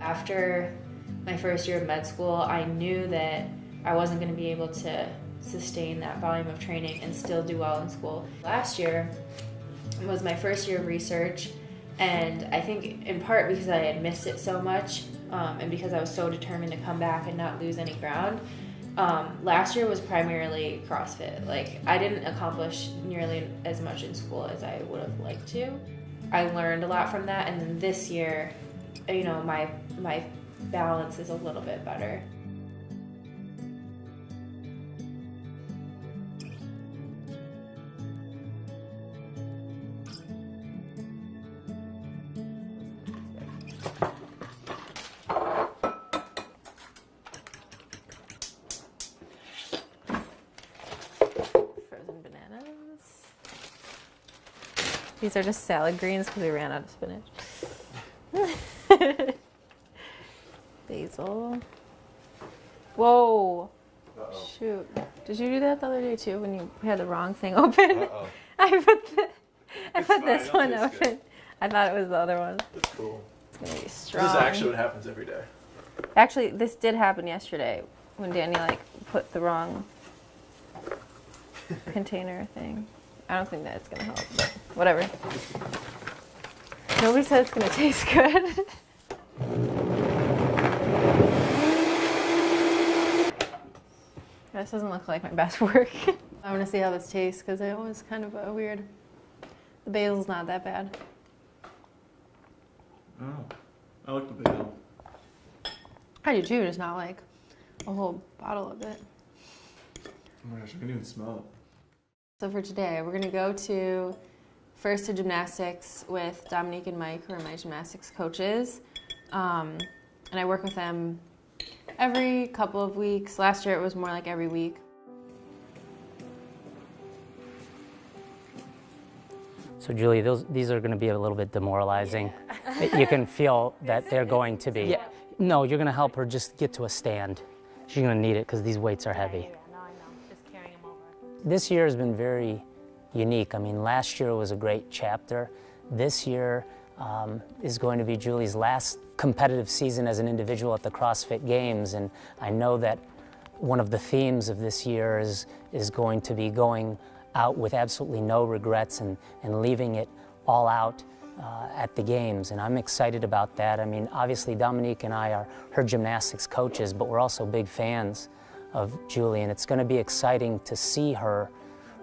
After my first year of med school, I knew that I wasn't going to be able to sustain that volume of training and still do well in school. Last year was my first year of research, and I think in part because I had missed it so much and because I was so determined to come back and not lose any ground, last year was primarily CrossFit. Like, I didn't accomplish nearly as much in school as I would have liked to. I learned a lot from that, and then this year, you know, my balance is a little bit better. These are just salad greens because we ran out of spinach. Basil. Whoa. Uh-oh. Shoot. Did you do that the other day too when you had the wrong thing open? Uh-oh. I put fine, this one it'll taste good. open. I thought it was the other one. That's cool. It's going to be strong. This is actually what happens every day. Actually, this did happen yesterday when Danny put the wrong container thing. I don't think that it's gonna help, but whatever. Nobody said it's gonna taste good. This doesn't look like my best work. I want to see how this tastes because it was kind of a weird. The basil's not that bad. Oh, I like the basil. I do too, just not like a whole bottle of it. Oh my gosh, I can even smell it. So for today, we're gonna go first to gymnastics with Dominique and Mike, who are my gymnastics coaches. And I work with them every couple of weeks. Last year it was more like every week. So Julie, these are gonna be a little bit demoralizing. Yeah. You can feel that they're going to be. Yeah. No, you're gonna help her just get to a stand. She's gonna need it because these weights are heavy. This year has been very unique. I mean, last year was a great chapter. This year is going to be Julie's last competitive season as an individual at the CrossFit Games, and I know that one of the themes of this year is going to be going out with absolutely no regrets and leaving it all out at the Games, and I'm excited about that. I mean, obviously Dominique and I are her gymnastics coaches, but we're also big fans of Julie, and it's going to be exciting to see her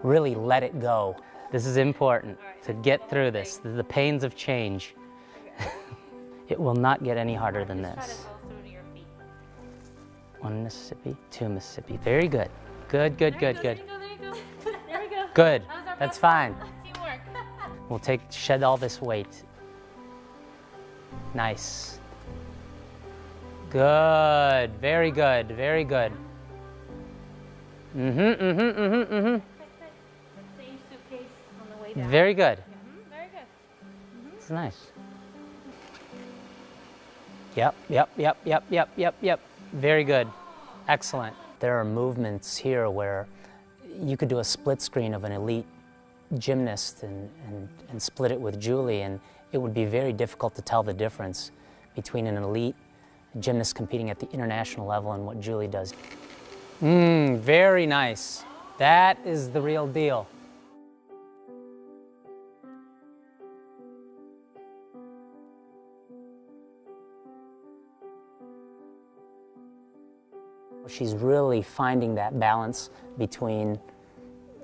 really let it go. This is important to get through this, the pains of change. It will not get any harder than this. 1 Mississippi, 2 Mississippi. Very good. Good, good, good, good. There we go. Good. That's fine. Teamwork. We'll shed all this weight. Nice. Good. Very good. Very good. Same suitcase on the way down. Very good. Very good. It's nice. Yep. Very good. Excellent. There are movements here where you could do a split screen of an elite gymnast and split it with Julie, and it would be very difficult to tell the difference between an elite gymnast competing at the international level and what Julie does. Very nice. That is the real deal. She's really finding that balance between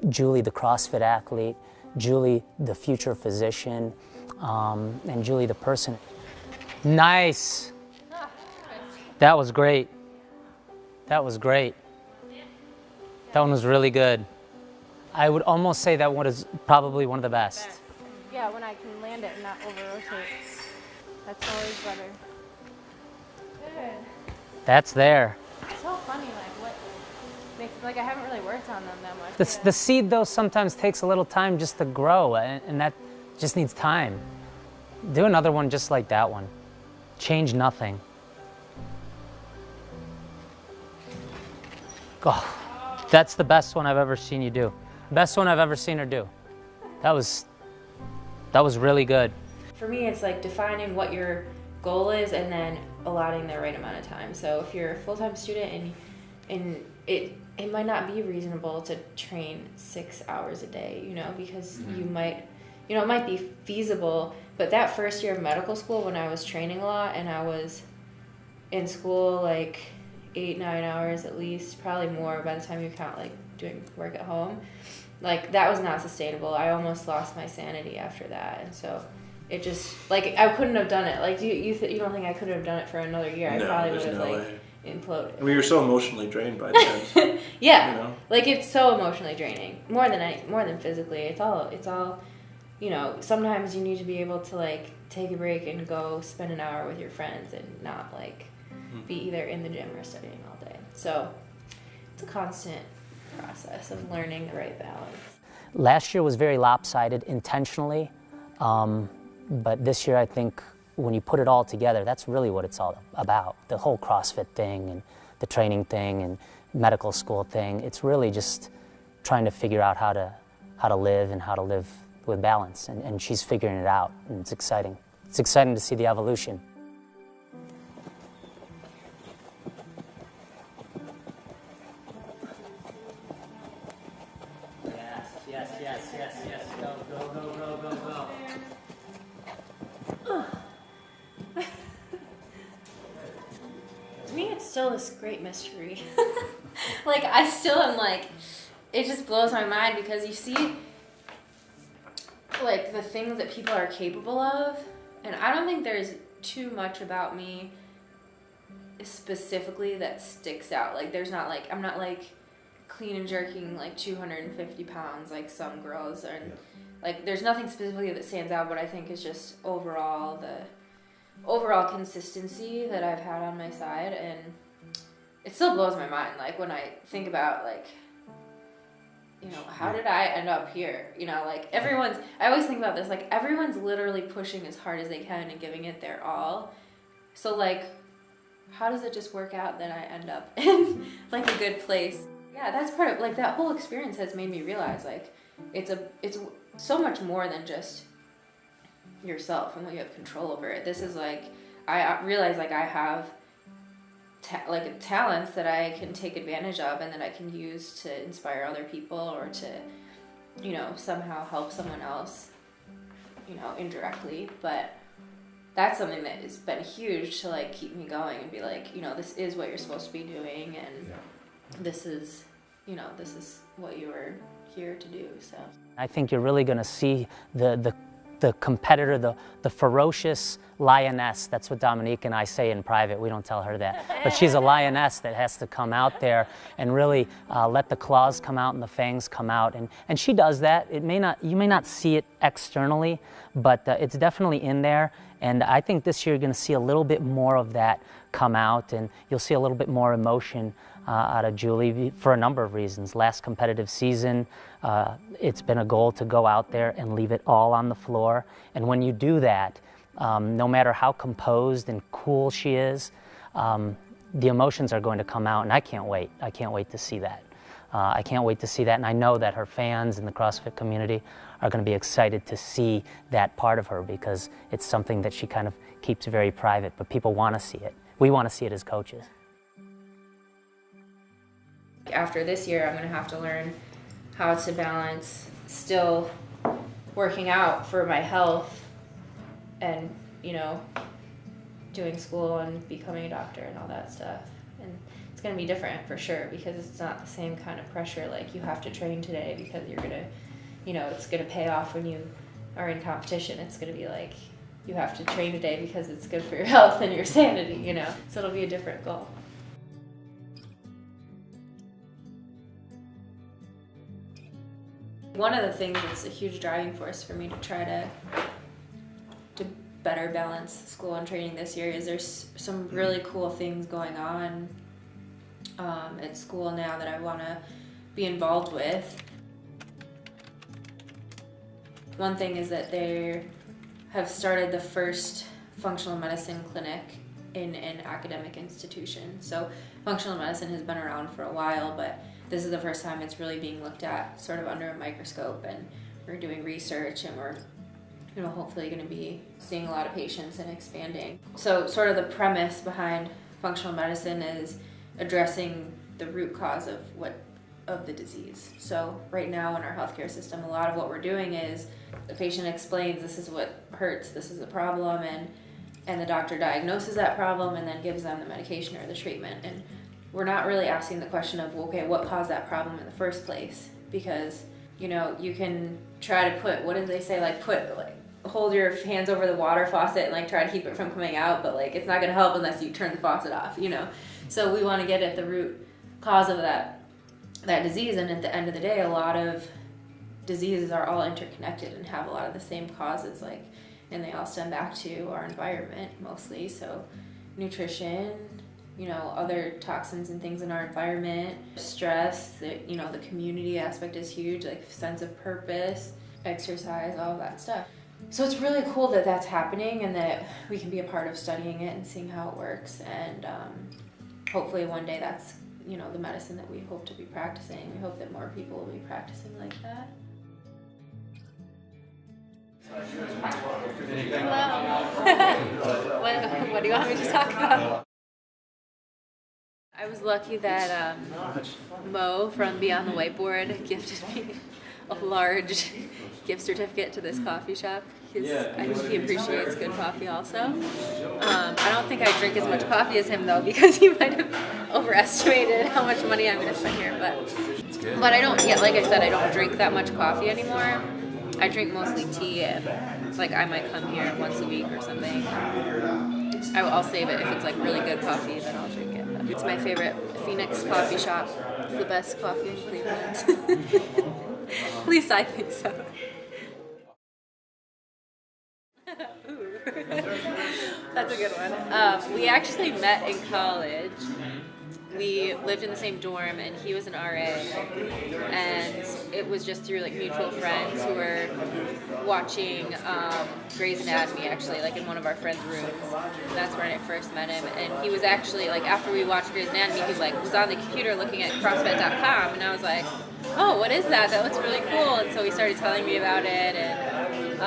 Julie, the CrossFit athlete, Julie, the future physician, and Julie, the person. Nice. That was great. That was great. That one was really good. I would almost say that one is probably one of the best. Yeah, when I can land it and not over-rotate. That's always better. Good. That's there. It's so funny, what makes, I haven't really worked on them that much. The seed, though, sometimes takes a little time just to grow, and that just needs time. Do another one just like that one. Change nothing. Oh, that's the best one I've ever seen you do. Best one I've ever seen her do. That was really good. For me, it's like defining what your goal is, and then allotting the right amount of time. So if you're a full-time student and it might not be reasonable to train 6 hours a day, you know, because you might, you know, it might be feasible, but that first year of medical school when I was training a lot and I was in school like 8-9 hours at least, probably more by the time you count like doing work at home, like that was not sustainable. I almost lost my sanity after that, and so it just like I couldn't have done it. Like you don't think I could have done it for another year? I probably would have imploded. I mean, you're so emotionally drained by the end. Yeah, you know? Like it's so emotionally draining, more than physically. It's all, you know. Sometimes you need to be able to like take a break and go spend an hour with your friends and not like be either in the gym or studying all day. So it's a constant process of learning the right balance. Last year was very lopsided intentionally, but this year I think when you put it all together, that's really what it's all about. The whole CrossFit thing and the training thing and medical school thing, it's really just trying to figure out how to live and how to live with balance, and she's figuring it out, and it's exciting. It's exciting to see the evolution. Yes. Go. To me, it's still this great mystery. Like, I still am like, it just blows my mind because you see, like, the things that people are capable of, and I don't think there's too much about me specifically that sticks out. Like, there's not, like, I'm not, like, clean and jerking, like, 250 pounds like some girls, and, like, there's nothing specifically that stands out, but I think is just overall consistency that I've had on my side, and it still blows my mind, like, when I think about, like, you know, how did I end up here? You know, like, I always think about this, like, everyone's literally pushing as hard as they can and giving it their all, so, like, how does it just work out that I end up in, like, a good place? Yeah, that's part of, like, that whole experience has made me realize, like, it's so much more than just yourself and what you have control over it. This is like, I realize like I have talents that I can take advantage of and that I can use to inspire other people or to, you know, somehow help someone else, you know, indirectly. But that's something that has been huge to like keep me going and be like, you know, this is what you're supposed to be doing, and this is, you know, this is what you were here to do. So I think you're really going to see the competitor, the ferocious lioness. That's what Dominique and I say in private. We don't tell her that. But she's a lioness that has to come out there and really let the claws come out and the fangs come out. And she does that. You may not see it externally, but it's definitely in there. And I think this year you're going to see a little bit more of that come out, and you'll see a little bit more emotion out of Julie for a number of reasons. Last competitive season, it's been a goal to go out there and leave it all on the floor. And when you do that, no matter how composed and cool she is, the emotions are going to come out, and I can't wait. I can't wait to see that. I can't wait to see that, and I know that her fans in the CrossFit community are going to be excited to see that part of her, because it's something that she kind of keeps very private, but people want to see it. We want to see it as coaches. After this year, I'm going to have to learn how to balance still working out for my health and, you know, doing school and becoming a doctor and all that stuff. And it's going to be different for sure, because it's not the same kind of pressure, like you have to train today because you're going to, you know, it's going to pay off when you are in competition. It's going to be like you have to train today because it's good for your health and your sanity, you know. So it'll be a different goal. One of the things that's a huge driving force for me to try to better balance school and training this year is there's some really cool things going on at school now that I want to be involved with. One thing is that they have started the first functional medicine clinic in an academic institution. So functional medicine has been around for a while, but this is the first time it's really being looked at sort of under a microscope, and we're doing research and we're hopefully going to be seeing a lot of patients and expanding. So sort of the premise behind functional medicine is addressing the root cause of the disease. So right now in our healthcare system, a lot of what we're doing is the patient explains this is what hurts, this is the problem, and the doctor diagnoses that problem and then gives them the medication or the treatment. And we're not really asking the question of, okay, what caused that problem in the first place? Because, you can try to put, what do they say, hold your hands over the water faucet and try to keep it from coming out, but it's not going to help unless you turn the faucet off, So we want to get at the root cause of that disease, and at the end of the day, a lot of diseases are all interconnected and have a lot of the same causes, and they all stem back to our environment mostly. So nutrition, other toxins and things in our environment, stress, the community aspect is huge, sense of purpose, exercise, all of that stuff. So it's really cool that that's happening and that we can be a part of studying it and seeing how it works. And hopefully one day that's, the medicine that we hope to be practicing. We hope that more people will be practicing like that. Hello. What do you want me to talk about? I was lucky that Mo from Beyond the Whiteboard gifted me a large gift certificate to this coffee shop. I think he appreciates good coffee also. I don't think I drink as much coffee as him though, because he might have overestimated how much money I'm going to spend here. But I don't, like I said, I don't drink that much coffee anymore. I drink mostly tea. I might come here once a week or something. I'll save it if it's really good coffee, then I'll drink it. But it's my favorite Phoenix coffee shop. It's the best coffee in Cleveland. At least I think so. That's a good one. We actually met in college. We lived in the same dorm, and he was an RA, and it was just through mutual friends who were watching Grey's Anatomy, actually, in one of our friends' rooms. That's when I first met him, and he was actually, after we watched Grey's Anatomy, he was on the computer looking at CrossFit.com, and I was like, oh, what is that? That looks really cool. And so he started telling me about it, and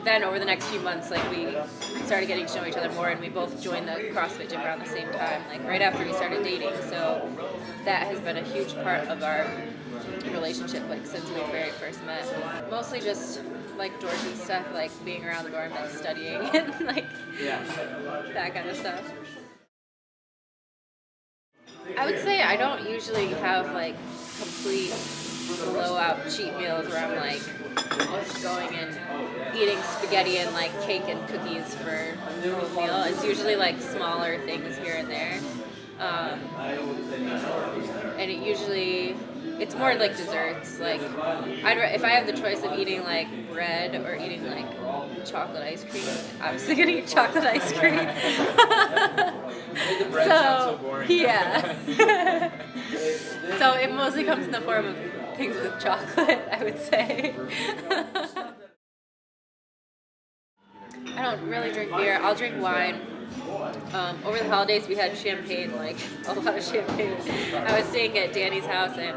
then over the next few months, we started getting to know each other more, and we both joined the CrossFit gym around the same time, right after we started dating. So that has been a huge part of our relationship, since we very first met. Mostly just dorky stuff, being around the dorm and studying, and that kind of stuff. I would say I don't usually have complete blowout cheat meals where I'm just going and eating spaghetti and cake and cookies for the whole meal. It's usually smaller things here and there, and it's more desserts. If I have the choice of eating bread or eating chocolate ice cream, I'm obviously gonna eat chocolate ice cream. So yeah. So it mostly comes in the form of things with chocolate, I would say. I don't really drink beer. I'll drink wine. Over the holidays we had champagne, a lot of champagne. I was staying at Danny's house, and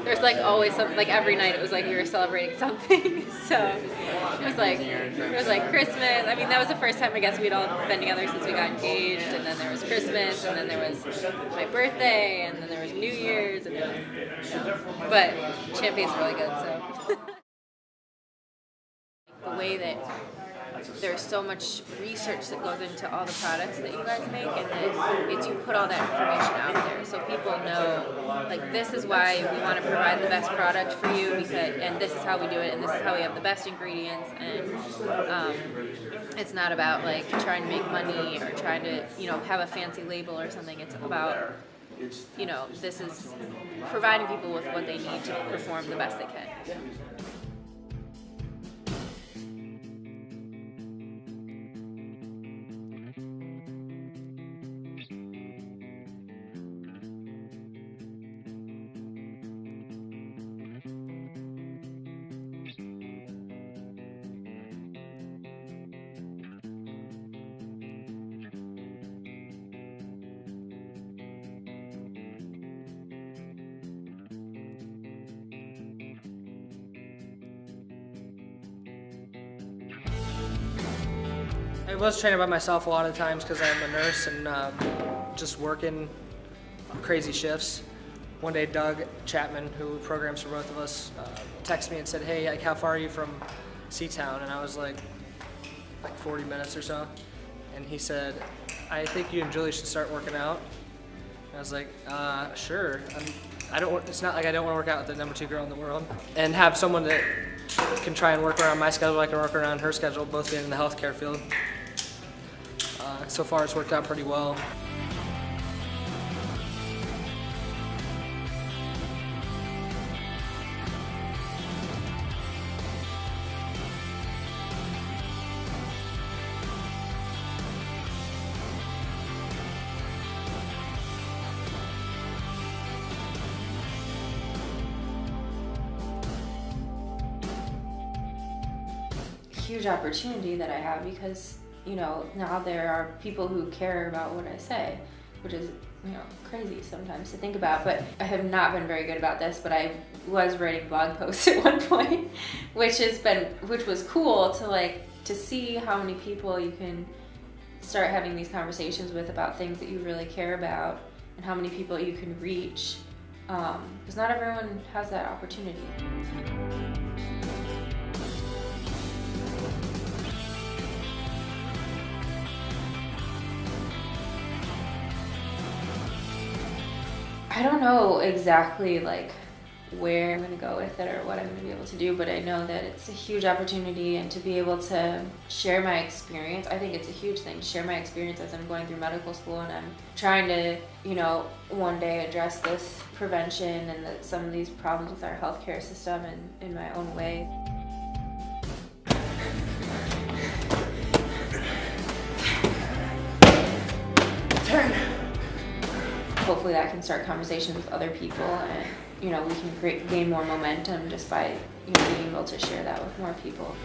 there's always something, every night it was we were celebrating something. So it was Christmas. I mean, that was the first time I guess we'd all been together since we got engaged, and then there was Christmas, and then there was my birthday, and then there was New Year's, and but champagne's really good, so. The way that there's so much research that goes into all the products that you guys make, and that it's you put all that information out there so people know, this is why we want to provide the best product for you, and this is how we do it, and this is how we have the best ingredients, and it's not about trying to make money or trying to have a fancy label or something. It's about this is providing people with what they need to perform the best they can. I was training by myself a lot of times because I'm a nurse and just working crazy shifts. One day, Doug Chapman, who programs for both of us, texted me and said, "Hey, like, how far are you from Seatown?" And I was like 40 minutes or so. And he said, "I think you and Julie should start working out." And I was like, "Sure." It's not like I don't want to work out with the #2 girl in the world, and have someone that can try and work around my schedule. I can work around her schedule, both being in the healthcare field. So far, it's worked out pretty well. Huge opportunity that I have because, you know, now there are people who care about what I say, which is, you know, crazy sometimes to think about. But I have not been very good about this, but I was writing blog posts at one point, which was cool to see how many people you can start having these conversations with about things that you really care about, and how many people you can reach, because not everyone has that opportunity. I don't know exactly where I'm going to go with it or what I'm going to be able to do, but I know that it's a huge opportunity, and to be able to share my experience, I think it's a huge thing to share my experience as I'm going through medical school, and I'm trying to, you know, one day address this prevention and some of these problems with our healthcare system in my own way. Hopefully that can start conversations with other people, and, you know, we can gain more momentum just by, you know, being able to share that with more people.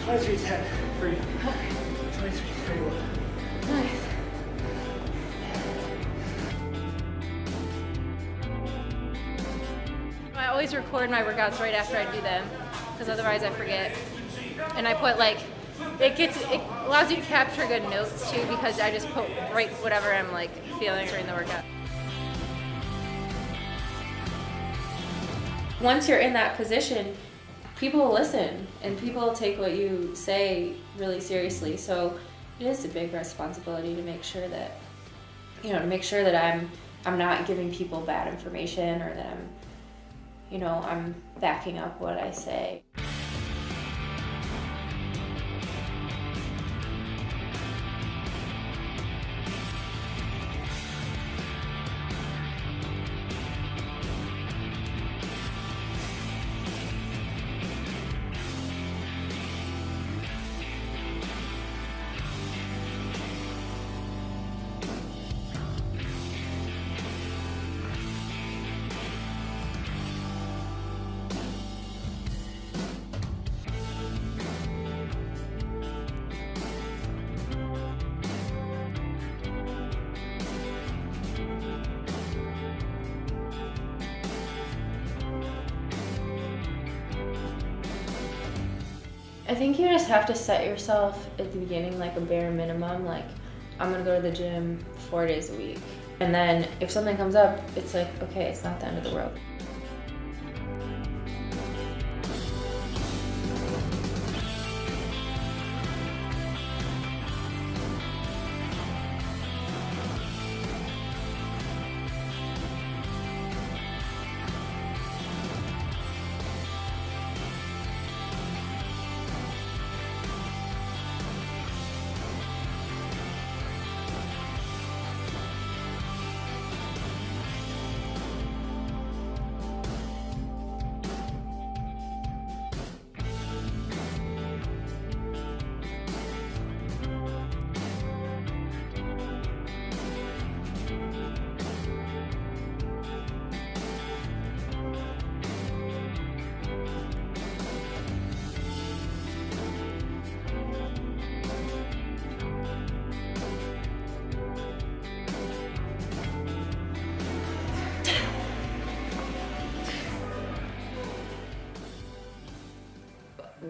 23:10 for you. 23:31. Nice. I always record my workouts right after I do them, because otherwise I forget. And I put it allows you to capture good notes too, because I just write whatever I'm feeling during the workout. Once you're in that position, people will listen, and people will take what you say really seriously. So it is a big responsibility to make sure that, you know, I'm not giving people bad information, or that I'm backing up what I say. I think you just have to set yourself at the beginning a bare minimum, I'm gonna go to the gym 4 days a week. And then if something comes up, it's okay, it's not the end of the world.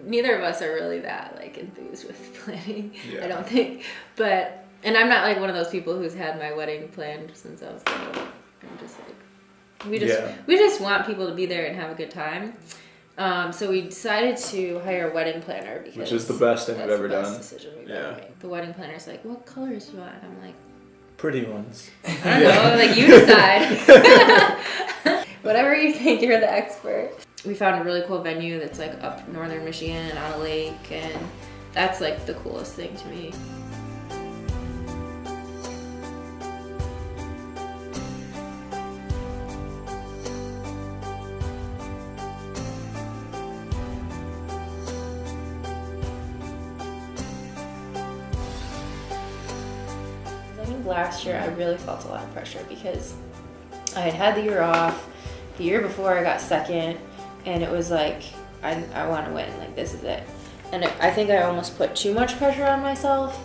neither of us are really that like enthused with planning. Yeah. I don't think, but and I'm not like one of those people who's had my wedding planned since I was little. I'm just like we just want people to be there and have a good time. So we decided to hire a wedding planner because Which is the best thing I've ever that's the done. best decision we've ever made. The wedding planner's like, "What colors do you want?" I'm like, Pretty ones. I don't know, like you decide. Whatever you think, you're the expert. We found a really cool venue that's like up northern Michigan on a lake, and that's like the coolest thing to me. I think last year I really felt a lot of pressure because I had the year off. The year before I got second, and it was like, I want to win, like this is it. And I think I almost put too much pressure on myself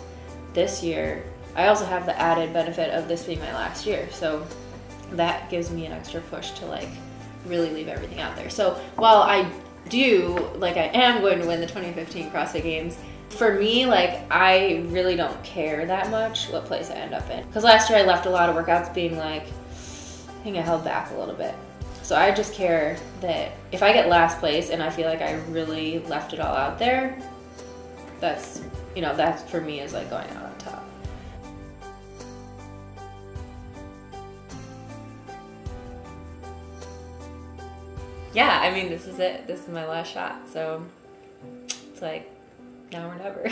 this year. I also have the added benefit of this being my last year, so that gives me an extra push to like really leave everything out there. So while I do, like I am going to win the 2015 CrossFit Games, for me, like I really don't care that much what place I end up in. Because last year I left a lot of workouts being like, I think I held back a little bit. So I just care that if I get last place and I feel like I really left it all out there, that's, you know, that for me is like going out on top. Yeah, I mean, this is it. This is my last shot. So it's like, now or never.